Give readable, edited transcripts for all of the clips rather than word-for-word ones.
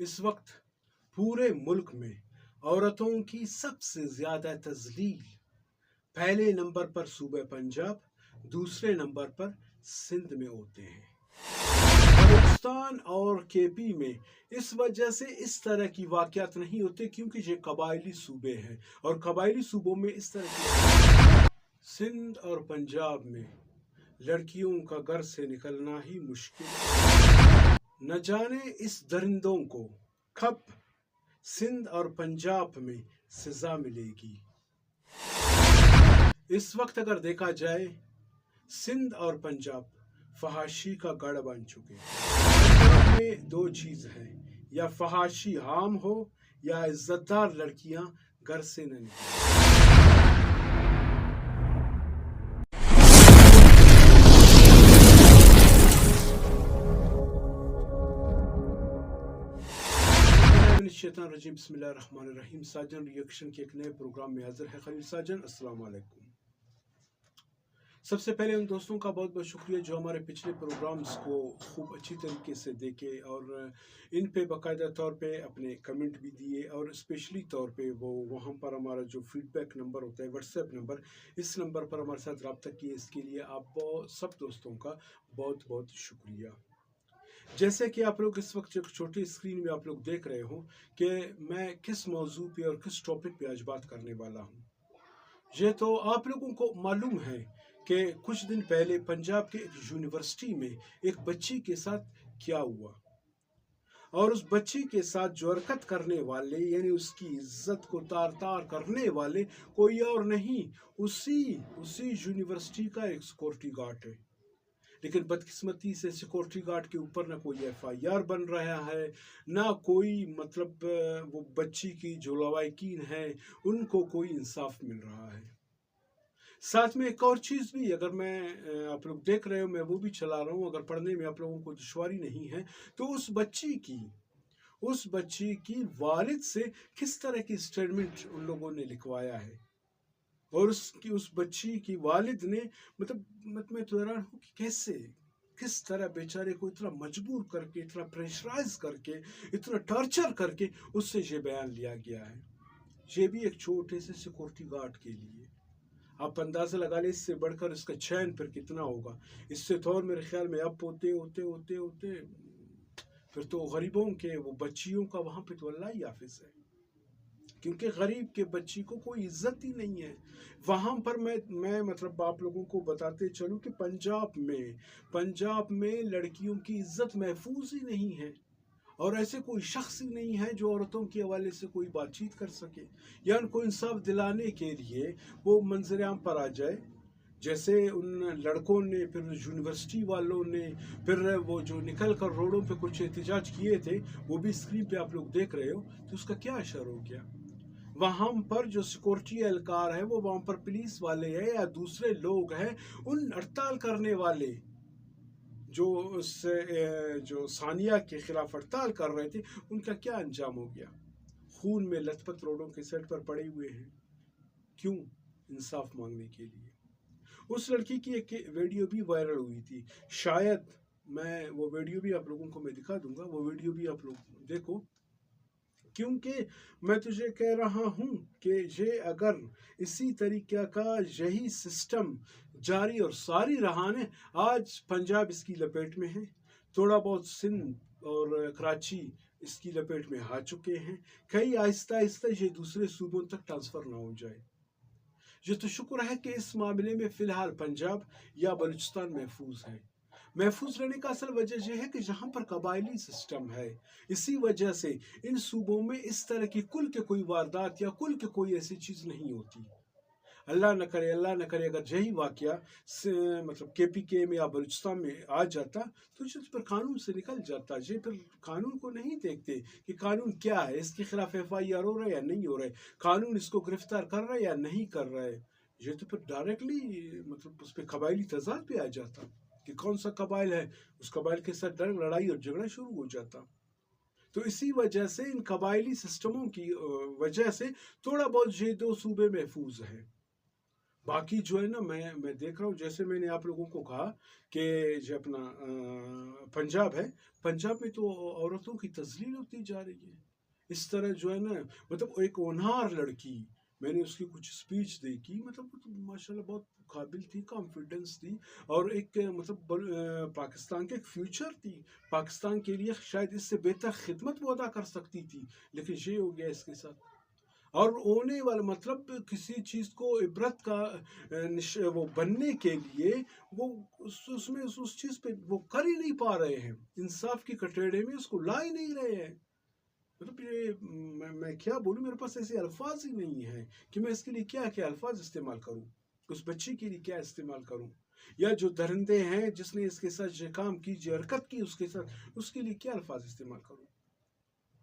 इस वक्त पूरे मुल्क में औरतों की सबसे ज्यादा तजलील पहले नंबर पर सूबे पंजाब, दूसरे नंबर पर सिंध में होते हैं। बलूचिस्तान और केपी में इस वजह से इस तरह की वाक़यात नहीं होते क्योंकि ये कबायली सूबे हैं और कबायली सूबों में इस तरह की। सिंध और पंजाब में लड़कियों का घर से निकलना ही मुश्किल है। न जाने इस दरिंदों को कब सिंध और पंजाब में सजा मिलेगी। इस वक्त अगर देखा जाए सिंध और पंजाब फहाशी का गढ़ बन चुके हैं। पंजाब में दो चीज़ है, या फहाशी आम हो या इज्जतदार लड़कियां घर से न निकलें। बिस्मिल्लाहिर्रहमानिर्रहीम। साजन रिएक्शन के एक नए प्रोग्राम में हाजिर है खलील साजन। अस्सलाम वालेकुम। सबसे पहले उन दोस्तों का बहुत बहुत शुक्रिया जो हमारे पिछले प्रोग्राम्स को खूब अच्छी तरीके से देखे और इन पे बाकायदा तौर पे अपने कमेंट भी दिए और स्पेशली तौर पे वो वहाँ पर हमारा जो फीडबैक नंबर होता है व्हाट्सएप नंबर, इस नंबर पर हमारे साथ रब्ता किए। इसके लिए आप सब दोस्तों का बहुत बहुत शुक्रिया। जैसे कि आप लोग इस वक्त एक छोटी स्क्रीन में आप लोग देख रहे हो कि मैं किस मौजू पे और किस टॉपिक पे आज बात करने वाला हूँ। ये तो आप लोगों को मालूम है कि कुछ दिन पहले पंजाब के एक यूनिवर्सिटी में एक बच्ची के साथ क्या हुआ और उस बच्ची के साथ जो हरकत करने वाले यानी उसकी इज्जत को तार तार करने वाले कोई और नहीं, उसी यूनिवर्सिटी का एक सिक्योरिटी गार्ड है। लेकिन बदकिस्मती से सिक्योरिटी गार्ड के ऊपर ना कोई FIR बन रहा है, ना कोई मतलब वो बच्ची की जो लवाकिन है उनको कोई इंसाफ मिल रहा है। साथ में एक और चीज़ भी, अगर मैं आप लोग देख रहे हो मैं वो भी चला रहा हूँ, अगर पढ़ने में आप लोगों को दुश्वारी नहीं है तो उस बच्ची की वालिद से किस तरह की स्टेटमेंट उन लोगों ने लिखवाया है और उस बच्ची की वालिद ने मतलब मैं तो हैरान हूँ कि कैसे किस तरह बेचारे को इतना मजबूर करके, इतना प्रेशराइज करके, इतना टॉर्चर करके उससे ये बयान लिया गया है। ये भी एक छोटे से सिक्योरिटी गार्ड के लिए आप अंदाजा लगा ले, इससे बढ़कर इसका चैन फिर कितना होगा। इससे तो और मेरे ख्याल में अब होते फिर तो गरीबों के वो बच्चियों का वहाँ पे तो अल्लाह ही हाफिज है, क्योंकि गरीब के बच्ची को कोई इज्जत ही नहीं है वहाँ पर। मैं मतलब आप लोगों को बताते चलूँ कि पंजाब में लड़कियों की इज्जत महफूज ही नहीं है और ऐसे कोई शख्स ही नहीं है जो औरतों के हवाले से कोई बातचीत कर सके या उनको इंसाफ दिलाने के लिए वो मंजर-ए-आम पर आ जाए। जैसे उन लड़कों ने, फिर यूनिवर्सिटी वालों ने, फिर वो जो निकल कर रोडों पे कुछ एहतजाज किए थे वो भी स्क्रीन पे आप लोग देख रहे हो, तो उसका क्या असर हो गया। वहाँ पर जो सिक्योरिटी एहलकार है वो वहाँ पर पुलिस वाले हैं या दूसरे लोग हैं, उन हड़ताल करने वाले जो सानिया के खिलाफ हड़ताल कर रहे थे उनका क्या अंजाम हो गया। खून में लथपथ रोडों के सेट पर पड़े हुए हैं। क्यों? इंसाफ मांगने के लिए। उस लड़की की एक वीडियो भी वायरल हुई थी, शायद मैं वो वीडियो भी आप लोगों को मैं दिखा दूंगा, वो वीडियो भी आप लोग देखो, क्योंकि मैं तुझे कह रहा हूँ कि ये अगर इसी तरीके का यही सिस्टम जारी और सारी रहा ने, आज पंजाब इसकी लपेट में है, थोड़ा बहुत सिंध और कराची इसकी लपेट में आ चुके हैं, कहीं आहिस्ता आहिस्ता ये दूसरे सूबों तक ट्रांसफ़र ना हो जाए। ये तो शुक्र है कि इस मामले में फ़िलहाल पंजाब या बलूचिस्तान महफूज है। महफूज रहने का असल वजह यह है कि जहाँ पर कबायली सिस्टम है, इसी वजह से इन सूबों में इस तरह की कुल के कोई वारदात या कुल के कोई ऐसी चीज़ नहीं होती। अल्लाह न करे अगर यही वाक़या मतलब KPK में या बलूचिस्तान में आ जाता तो जिस पर कानून से निकल जाता। ये फिर कानून को नहीं देखते कि कानून क्या है, इसके खिलाफ FIR हो रहा है या नहीं हो रहा है, कानून इसको गिरफ्तार कर रहा है या नहीं कर रहा है। ये तो फिर डायरेक्टली मतलब उस पर कबायली तजाद पे आ जाता कि कौन सा कबाइल है, उस कबाइल के साथ लड़ाई और झगड़ा शुरू हो जाता। तो इसी वजह से इन कबायली सिस्टमों की वजह से थोड़ा बहुत ये दो सूबे महफूज हैं। باقی جو ہے نا میں دیکھ رہا ہوں، جیسے میں نے آپ لوگوں کو کہا کہ جو اپنا پنجاب ہے، پنجاب میں تو عورتوں کی تذلیل ہوتی جا رہی ہے اس طرح جو ہے نا، مطلب ایک ہونہار لڑکی، میں نے اس کی کچھ اسپیچ دیکھی، مطلب وہ تو ماشاء اللہ بہت قابل تھی، کانفیڈنس تھی، اور ایک مطلب پاکستان کے ایک فیوچر تھی، پاکستان کے لیے شاید اس سے بہتر خدمت وہ ادا کر سکتی تھی، لیکن یہ ہو گیا اس کے ساتھ۔ اور ہونے والا مطلب کسی چیز کو عبرت کا وہ بننے کے لیے وہ اس میں اس چیز پہ وہ کر ہی نہیں پا رہے ہیں، انصاف کی کٹڑے میں اس کو لا ہی نہیں رہے ہیں۔ مطلب یہ میں کیا بولوں، میرے پاس ایسے الفاظ ہی نہیں ہیں کہ میں اس کے لیے کیا الفاظ استعمال کروں، اس بچی کے لیے کیا استعمال کروں، یا جو درندے ہیں جس نے اس کے ساتھ یہ کام کی، جو حرکت کی اس کے ساتھ، اس کے لیے کیا الفاظ استعمال کروں،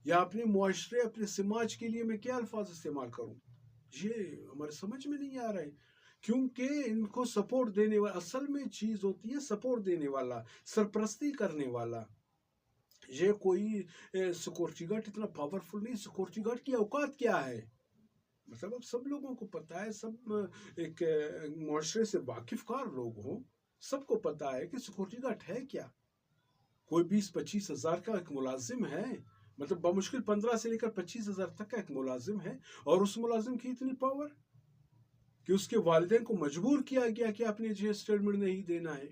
یا اپنے معاشرے اپنے سماج کے لیے میں کیا الفاظ استعمال کروں، یہ ہمارے سمجھ میں نہیں آ رہا ہے۔ کیونکہ ان کو سپورٹ دینے والا، اصل میں چیز ہوتی ہے سپورٹ دینے والا، سرپرستی کرنے والا۔ یہ کوئی سیکورٹی گارڈ اتنا پاورفل نہیں، سیکورٹی گارڈ کی اوقات کیا ہے، مطلب اب سب لوگوں کو پتا ہے، سب ایک معاشرے سے واقف کار لوگ ہوں، سب کو پتا ہے کہ سیکورٹی گارڈ ہے کیا۔ کوئی 20-25 ہزار کا ایک ملازم ہے، مطلب بمشکل 15 سے لے کر 25 ہزار تک کا ایک ملازم ہے، اور اس ملازم کی اتنی پاور کہ اس کے والدین کو مجبور کیا گیا کہ اپنے جو اسٹیٹمنٹ نہیں دینا ہے،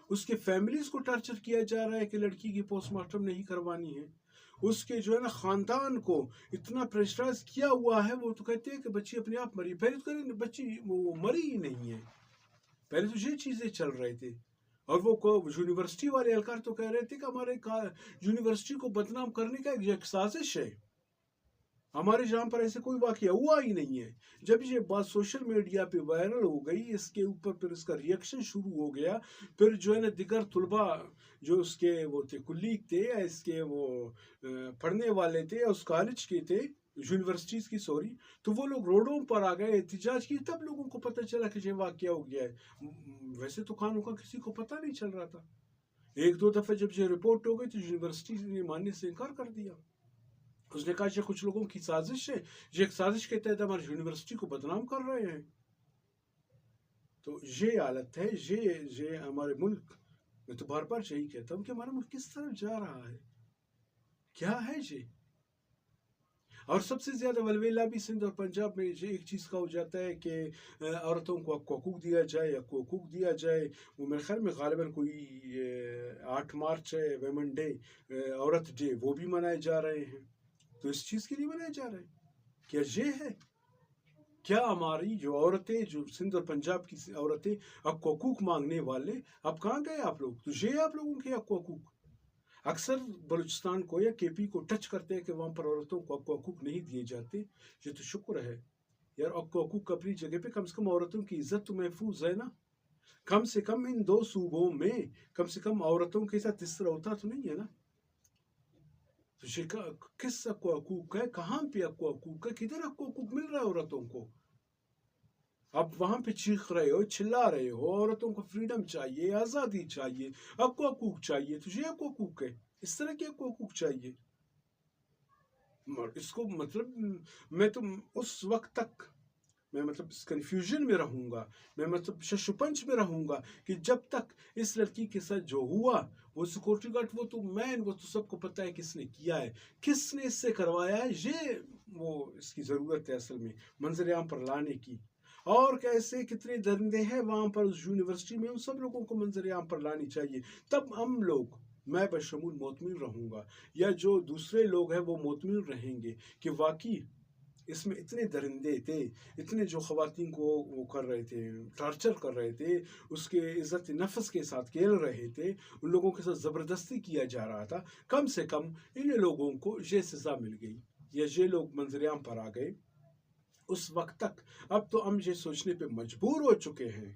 اس کے فیملیز کو ٹارچر کیا جا رہا ہے کہ لڑکی کی پوسٹ مارٹم نہیں کروانی ہے، اس کے جو ہے نا خاندان کو اتنا پریشرائز کیا ہوا ہے، وہ تو کہتے ہیں کہ بچی اپنے آپ مری، پہلے تو کہہ رہے بچی وہ مری ہی نہیں ہے، پہلے تو یہ چیزیں چل رہے تھے، اور وہ یونیورسٹی والے اہلکار تو کہہ رہے تھے کہ ہمارے یونیورسٹی کو بدنام کرنے کا ایک سازش ہے، ہمارے جہاں پر ایسے کوئی واقعہ ہوا ہی نہیں ہے۔ جب یہ بات سوشل میڈیا پہ وائرل ہو گئی، اس کے اوپر پھر اس کا ریئیکشن شروع ہو گیا، پھر جو ہے نا دیگر طلباء جو اس کے وہ تھے کلیگ تھے، یا اس کے وہ پڑھنے والے تھے، یا اس کالج کے تھے، یونیورسٹیز کی سوری، تو وہ لوگ روڈوں پر آ گئے، احتجاج کی، تب لوگوں کو پتہ چلا کہ یہ واقعہ ہو گیا ہے۔ ویسے تو قانون کا کسی کو پتہ نہیں چل رہا تھا، ایک دو دفعہ جب یہ رپورٹ ہو گئی تو یونیورسٹی نے ماننے سے انکار کر دیا، اس نے کہا یہ کچھ لوگوں کی سازش ہے، یہ ایک سازش کے تحت ہماری یونیورسٹی کو بدنام کر رہے ہیں۔ تو یہ حالت ہے، یہ ہمارے ملک، میں تو بار بار یہی کہتا ہوں کہ ہمارا ملک کس طرف جا رہا ہے، کیا ہے یہ۔ اور سب سے زیادہ ولولہ بھی سندھ اور پنجاب میں یہ ایک چیز کا ہو جاتا ہے کہ عورتوں کو حقوق دیا جائے، یا حقوق دیا جائے، وہ میرے خیال میں غالباً کوئی 8 مارچ ہے ویمن ڈے، عورت ڈے، وہ بھی منائے جا رہے ہیں، تو اس چیز کے لیے منائے جا رہے ہیں، کیا یہ ہے؟ کیا ہماری جو عورتیں، جو سندھ اور پنجاب کی عورتیں اب حقوق مانگنے والے، اب کہاں گئے آپ لوگ؟ تو یہ آپ لوگوں کے حقوق اکثر بلوچستان کو یا کے پی کو ٹچ کرتے ہیں کہ وہاں پر عورتوں کو حقوق نہیں دیے جاتے، یہ تو شکر ہے یار، حقوق اپنی جگہ پہ، کم سے کم عورتوں کی عزت تو محفوظ ہے نا، کم سے کم ان 2 صوبوں میں کم سے کم عورتوں کے ساتھ اس طرح ہوتا تو نہیں ہے نا۔ تو کس حقوق ہے، کہاں پہ حقوق ہے، کدھر حقوق مل رہا ہے عورتوں کو؟ اب وہاں پہ چیخ رہے ہو، چلا رہے ہو، عورتوں کو فریڈم چاہیے، آزادی چاہیے، حقوق چاہیے، تو یہ حقوق ہے، اس طرح کے حقوق چاہیے۔ اس کو مطلب میں تو اس وقت تک میں مطلب اس کنفیوژن میں رہوں گا، میں مطلب ششپنج میں رہوں گا کہ جب تک اس لڑکی کے ساتھ جو ہوا، وہ سیکورٹی گارڈ، وہ تو سب کو پتا ہے کس نے کیا ہے، کس نے اس سے کروایا ہے، یہ وہ اس کی ضرورت ہے اصل میں منظر عام پر لانے کی، اور کیسے کتنے درندے ہیں وہاں پر اس یونیورسٹی میں، ان سب لوگوں کو منظر عام پر لانی چاہیے، تب ہم لوگ، میں بشمول مطمئن رہوں گا، یا جو دوسرے لوگ ہیں وہ مطمئن رہیں گے کہ واقعی اس میں اتنے درندے تھے، اتنے جو خواتین کو وہ کر رہے تھے، ٹارچر کر رہے تھے، اس کے عزت نفس کے ساتھ کھیل رہے تھے، ان لوگوں کے ساتھ زبردستی کیا جا رہا تھا، کم سے کم ان لوگوں کو یہ سزا مل گئی، یا یہ لوگ منظر عام پر آ گئے۔ اس وقت تک اب تو ہم یہ سوچنے پہ مجبور ہو چکے ہیں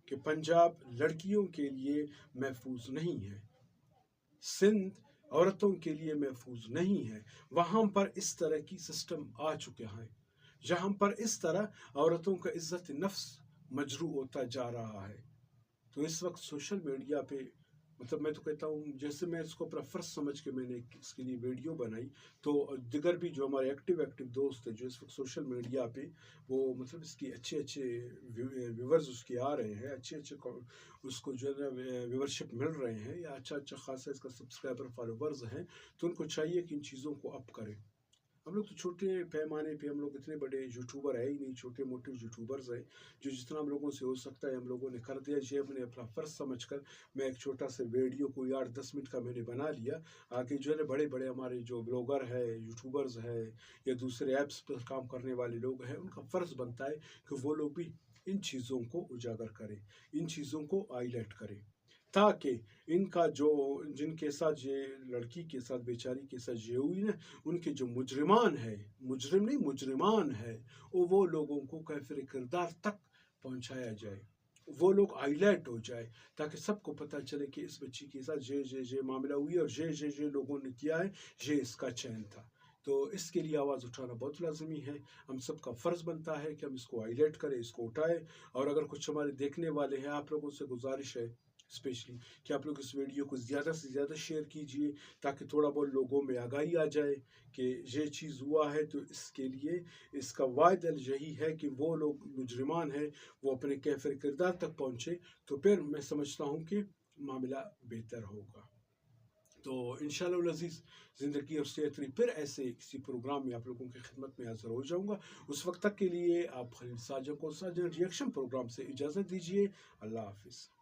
کہ پنجاب لڑکیوں کے لیے محفوظ نہیں ہے، سندھ عورتوں کے لیے محفوظ نہیں ہے، وہاں پر اس طرح کی سسٹم آ چکے ہیں جہاں پر اس طرح عورتوں کا عزت نفس مجروح ہوتا جا رہا ہے۔ تو اس وقت سوشل میڈیا پہ मतलब मैं तो कहता हूँ, जैसे मैं इसको अपना फ़र्ज समझ के मैंने इसके लिए वीडियो बनाई, तो दिगर भी जो हमारे एक्टिव दोस्त हैं जो इस वक्त सोशल मीडिया पे, वो मतलब इसकी अच्छे व्यूवर्स उसके आ रहे हैं, अच्छे उसको जो है ना व्यूवरशिप मिल रहे हैं, या अच्छा खासा इसका सब्सक्राइबर फॉलोवर्स हैं, तो उनको चाहिए कि इन चीज़ों को अप करें। हम लोग तो छोटे पैमाने पे, हम लोग इतने बड़े यूट्यूबर है ही नहीं, छोटे मोटे यूट्यूबर्स हैं, जो जितना हम लोगों से हो सकता है हम लोगों ने कर दिया। ये हमने अपना फ़र्ज समझकर मैं एक छोटा सा वीडियो को 8-10 मिनट का मैंने बना लिया। आगे जो है बड़े बड़े हमारे जो ब्लॉगर है, यूट्यूबर्स है, या दूसरे ऐप्स पर काम करने वाले लोग हैं, उनका फ़र्ज बनता है कि वो लोग भी इन चीज़ों को उजागर करें, इन चीज़ों को हाईलाइट करें, ताकि इनका जो, जिनके साथ ये लड़की के साथ, बेचारी के साथ ये हुई ना, उनके जो मुजरिमान है, मुजरिम नहीं मुजरिमान है, वो लोगों को कैफिर किरदार तक पहुंचाया जाए, वो लोग हाईलाइट हो जाए, ताकि सबको पता चले कि इस बच्ची के साथ ये मामला हुई और ये लोगों ने किया है, ये इसका चयन था। तो इसके लिए आवाज़ उठाना बहुत लाजमी है। हम सबका फ़र्ज़ बनता है कि हम इसको हाईलाइट करें, इसको उठाएं। और अगर कुछ हमारे देखने वाले हैं, आप लोगों से गुजारिश है स्पेशली कि आप लोग इस वीडियो को ज़्यादा से ज़्यादा शेयर कीजिए, ताकि थोड़ा बहुत लोगों में आगाही आ जाए कि ये चीज़ हुआ है। तो इसके लिए इसका वाहिद हल यही है कि वो लोग मुजरिमान हैं वो अपने कैफिर किरदार तक पहुँचे, तो फिर मैं समझता हूँ कि मामला बेहतर होगा। तो इंशाअल्लाह अज़ीज़, ज़िंदगी और सेहत रही, फिर ऐसे किसी प्रोग्राम में आप लोगों की खिदमत में हाज़िर हो जाऊँगा। उस वक्त तक के लिए आप खलील साजन को साजन रिएक्शन प्रोग्राम से इजाज़त दीजिए। अल्लाह हाफ़िज़।